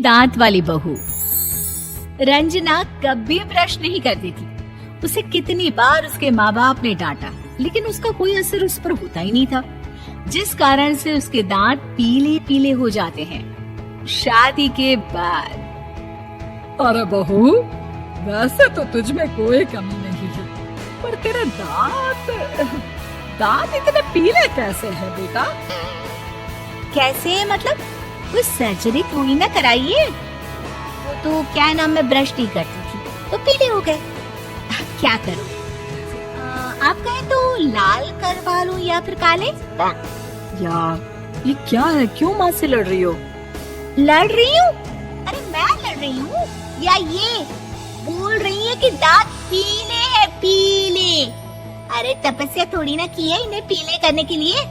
दांत वाली बहू। रंजना कभी ब्रश नहीं करती थी। उसे कितनी बार उसके माँ बाप ने डांटा, लेकिन उसका कोई असर उस पर होता ही नहीं था, जिस कारण से उसके दांत पीले पीले हो जाते हैं। शादी के बाद अरे बहू, वैसे तो तुझ में कोई कमी नहीं है, पर तेरे दांत इतने पीले कैसे हैं बेटा? कैसे मतलब? कुछ सर्जरी थोड़ी ना कराइए। वो तो क्या नाम, मैं ब्रश नहीं करती थी तो पीले हो गए। क्या करूं? आप कहें तो लाल करवा लूं या फिर काले? यार ये क्या है, क्यों माँ से लड़ रही हो? लड़ रही हूँ? अरे मैं लड़ रही हूँ या ये बोल रही है कि दांत पीले हैं, पीले। अरे तपस्या थोड़ी ना की है इन्हें पीले करने के लिए।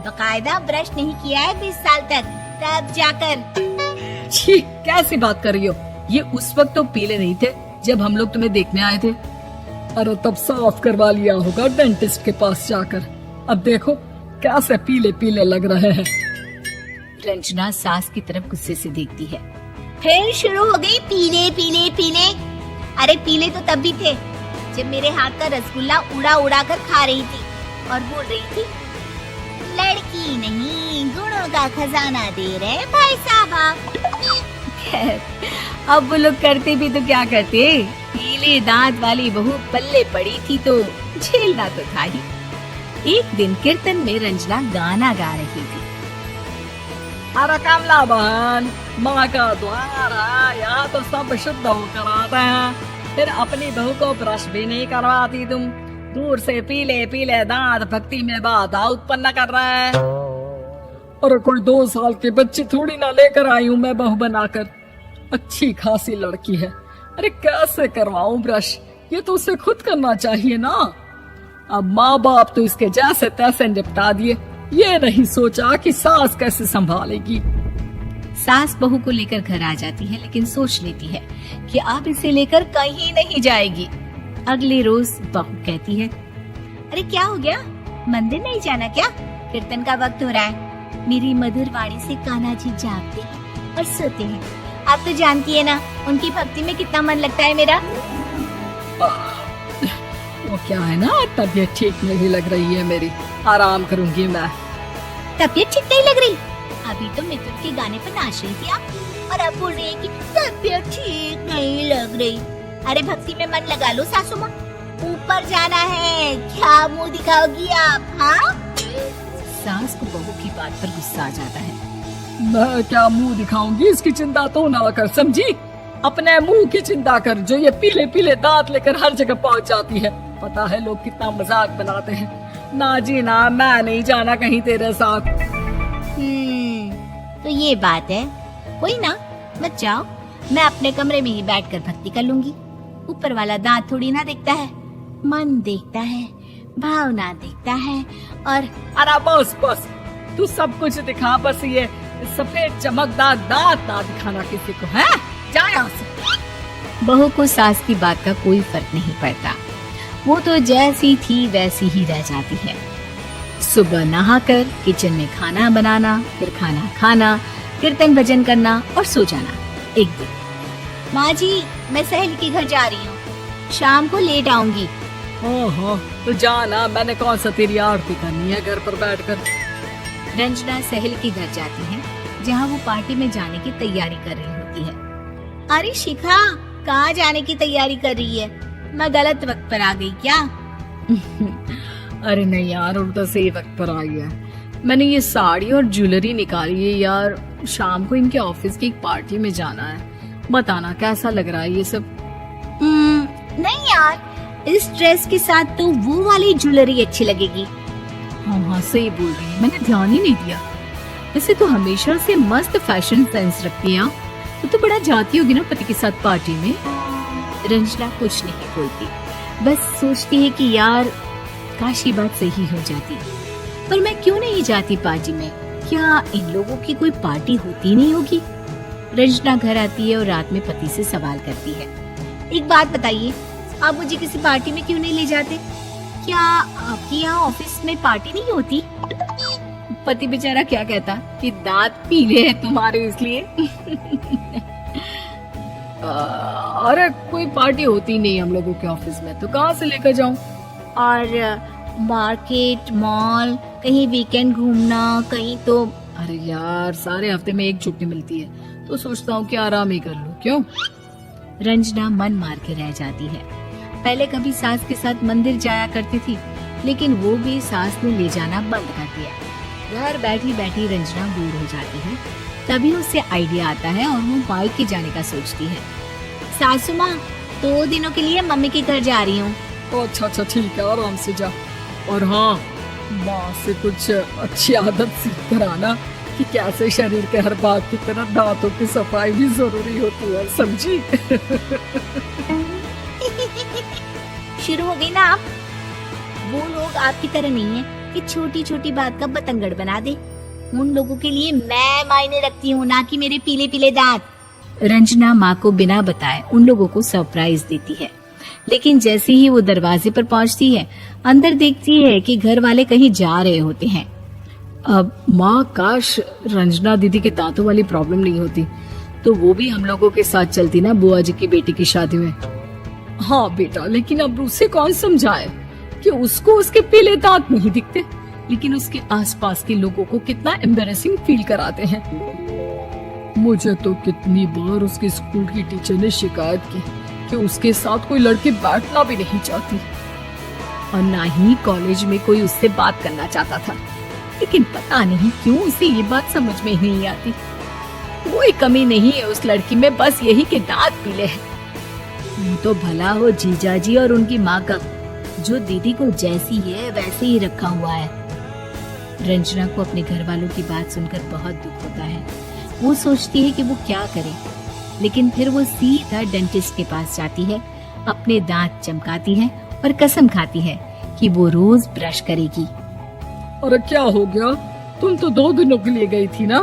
बकायदा ब्रश नहीं किया है 20 साल तक, तब जाकर। छी, कैसी बात कर रही हो? ये उस वक्त तो पीले नहीं थे जब हम लोग तुम्हें देखने आए थे। अरे तब साफ करवा लिया होगा डेंटिस्ट के पास जाकर। अब देखो कैसे पीले पीले लग रहे हैं। रंजना सास की तरफ गुस्से से देखती है। फिर शुरू हो गई पीले पीले पीले। अरे पीले तो तब भी थे जब मेरे हाथ का रसगुल्ला उड़ा उड़ा कर खा रही थी और बोल रही थी, लड़की नहीं गुणों का खजाना दे रहे भाई साहब। खैर, अब वो लोग करते भी तो क्या करते, पीले दांत वाली बहू पल्ले पड़ी थी तो झेलना तो था ही। एक दिन कीर्तन में रंजना गाना गा रही थी। अरे कमला बहन, माँ का द्वार है, यहाँ तो सब शुद्ध होकर आते हैं, फिर अपनी बहू को ब्रश भी नहीं करवाती तुम। दूर से पीले पीले दांत भक्ति में बाधा उत्पन्न कर रहे हैं। अरे कोई 2 साल के बच्ची थोड़ी ना लेकर आई हूँ मैं बहू बनाकर। अच्छी खासी लड़की है, अरे कैसे करवाऊं ब्रश? ये तो उसे खुद करना चाहिए ना। अब माँ बाप तो इसके जैसे तैसे निपटा दिए, ये नहीं सोचा कि सास कैसे संभालेगी। सास बहू को लेकर घर आ जाती है, लेकिन सोच लेती है कि अब इसे लेकर कहीं नहीं जाएगी। अगले रोज बहू कहती है, अरे क्या हो गया, मंदिर नहीं जाना क्या? कीर्तन का वक्त हो रहा है। मेरी मधुर वाणी से कान्हा जी जागते हैं और सोते हैं। आप तो जानती है ना उनकी भक्ति में कितना मन लगता है मेरा। वो क्या है ना, तबीयत ठीक नहीं लग रही है मेरी, आराम करूंगी मैं। तबीयत ठीक नहीं लग रही? अभी तो मिथुन के गाने पर नाच रही थी आप, और अब बोल रही है कि तबीयत ठीक नहीं लग रही। अरे भक्ति में मन लगा लो सासू माँ, ऊपर जाना है, क्या मुंह दिखाओगी आप? हाँ? सास को बहू की बात पर गुस्सा आ जाता है। मैं क्या मुंह दिखाऊंगी, इसकी चिंता तो ना कर, समझी? अपने मुंह की चिंता कर, जो ये पीले पीले दांत लेकर हर जगह पहुंच जाती है। पता है लोग कितना मजाक बनाते हैं। ना जी ना, मैं नहीं जाना कहीं तेरे साथ। तो ये बात है, कोई ना, मत जाओ, मैं अपने कमरे में ही बैठकर भक्ति कर लूंगी। ऊपर वाला दांत थोड़ी ना देखता है, मन देखता है, भावना देखता है। और अरे बस बस, तू सब कुछ दिखा, बस ये सफेद चमकदार दांत ना दिखाना किसी को, है? जा यहाँ से। बहू को सास की बात का कोई फर्क नहीं पड़ता, वो तो जैसी थी वैसी ही रह जाती है। सुबह नहाकर किचन में खाना बनाना, फिर खाना खाना, कीर्तन भजन करना और सो जाना। एक दिन, माँ जी मैं सहेली के घर जा रही हूँ, शाम को लेट आऊंगी। हाँ, तो जाना, मैंने कौन सा तेरी आरती करनी है घर पर बैठकर। रंजना सहेली के घर जाती है, जहाँ वो पार्टी में जाने की तैयारी कर रही होती है। अरे शिखा, कहाँ जाने की तैयारी कर रही है? मैं गलत वक्त पर आ गई क्या? अरे नहीं यार, उल्टा सही वक्त पर आई है। मैंने ये साड़ी और ज्वेलरी निकाली है यार, शाम को इनके ऑफिस की एक पार्टी में जाना है। बताना कैसा लग रहा है ये सब? नहीं यार, इस ड्रेस के साथ तो वो वाली ज्वेलरी अच्छी लगेगी। हाँ, सही बोल रही है, मैंने ध्यान ही नहीं दिया। वैसे तो हमेशा से मस्त फैशन सेंस रखती है। तो बड़ा जाती होगी ना पति के साथ पार्टी में। रंजना कुछ नहीं बोलती, बस सोचती है कि यार काश ये बात सही हो जाती, पर मैं क्यों नहीं जाती पार्टी में? क्या इन लोगों की कोई पार्टी होती नहीं होगी? रंजना घर आती है और रात में पति से सवाल करती है, एक बात बताइए, आप मुझे किसी पार्टी में क्यों नहीं ले जाते? क्या आपके यहाँ ऑफिस में पार्टी नहीं होती? पति बेचारा क्या कहता कि दांत पीले हैं तुम्हारे इसलिए। अरे कोई पार्टी होती नहीं हम लोगों के ऑफिस में, तो कहाँ से लेकर जाऊं? और मार्केट, मॉल, कहीं वीकेंड घूमना, कहीं तो। अरे यार सारे हफ्ते में एक छुट्टी मिलती है, तो सोचता हूँ कि आराम ही कर लूं। क्यों? रंजना मन मार के रह जाती है। पहले कभी सास के साथ मंदिर जाया करती थी, लेकिन वो भी सास ने ले जाना बंद कर दिया। घर बैठी बैठी रंजना बोर हो जाती है। तभी उसे आइडिया आता है और वो मायके जाने का सोचती है। सासू माँ, 2 दिनों के लिए मम्मी के घर जा रही हूँ। अच्छा ठीक है, आराम से जा। और हाँ, माँ से कुछ अच्छी आदत सीख कर आना कि कैसे शरीर के हर भाग की तरह दांतों की सफाई भी जरूरी होती है, समझी? शुरू हो गई ना आप। वो लोग आपकी तरह नहीं है कि छोटी छोटी बात का बतंगड़ बना दे। उन लोगों के लिए मैं मायने रखती हूँ, ना कि मेरे पीले पीले दांत। रंजना माँ को बिना बताए उन लोगों को सरप्राइज देती है, लेकिन जैसे ही वो दरवाजे पर पहुंचती है, अंदर देखती है कि घर वाले कहीं जा रहे होते हैं। अब माँ, काश रंजना दीदी के दांतों वाली प्रॉब्लम नहीं होती, तो वो भी हम लोगों के साथ चलती ना बुआ जी की बेटी की शादी में। हाँ बेटा, लेकिन अब उसे कौन समझाए कि उसको उसके पीले दांत नहीं दिखते, लेकिन उसके आसपास के लोगों को कितना एम्बैरेसिंग फील कराते हैं। मुझे तो कितनी बार उसके स्कूल की टीचर ने शिकायत की कि उसके साथ कोई लड़की बैठना भी नहीं चाहती, और ना ही कॉलेज में कोई उससे बात करना चाहता था। लेकिन पता नहीं क्यों उसे ये बात समझ में ही नहीं आती। कोई कमी नहीं है उस लड़की में, बस यही कि दांत पीले हैं। ये तो भला हो जीजा जी और उनकी माँ का, जो दीदी को जैसी है वैसे ही रखा हुआ है। रंजना को अपने घर वालों की बात सुनकर बहुत दुख होता है। वो सोचती है कि वो क्या करे, लेकिन फिर वो सीधा डेंटिस्ट के पास जाती है, अपने दांत चमकाती है और कसम खाती है कि वो रोज ब्रश करेगी। अरे क्या हो गया? तुम तो 2 दिनों के लिए गई थी ना,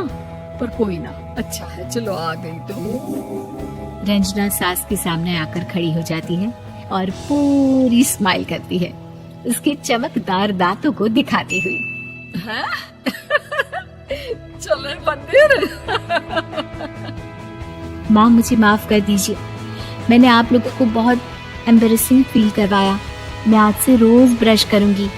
पर कोई ना, अच्छा है, चलो आ गई तो। रंजना सास के सामने आकर खड़ी हो जाती है और पूरी स्माइल करती है, उसके चमकदार दांतों को दिखाती हुई। चले मंदिर। माँ, मुझे माफ कर दीजिए, मैंने आप लोगों को बहुत एम्बैरेसिंग फील करवाया। मैं आज से रोज ब्रश करूंगी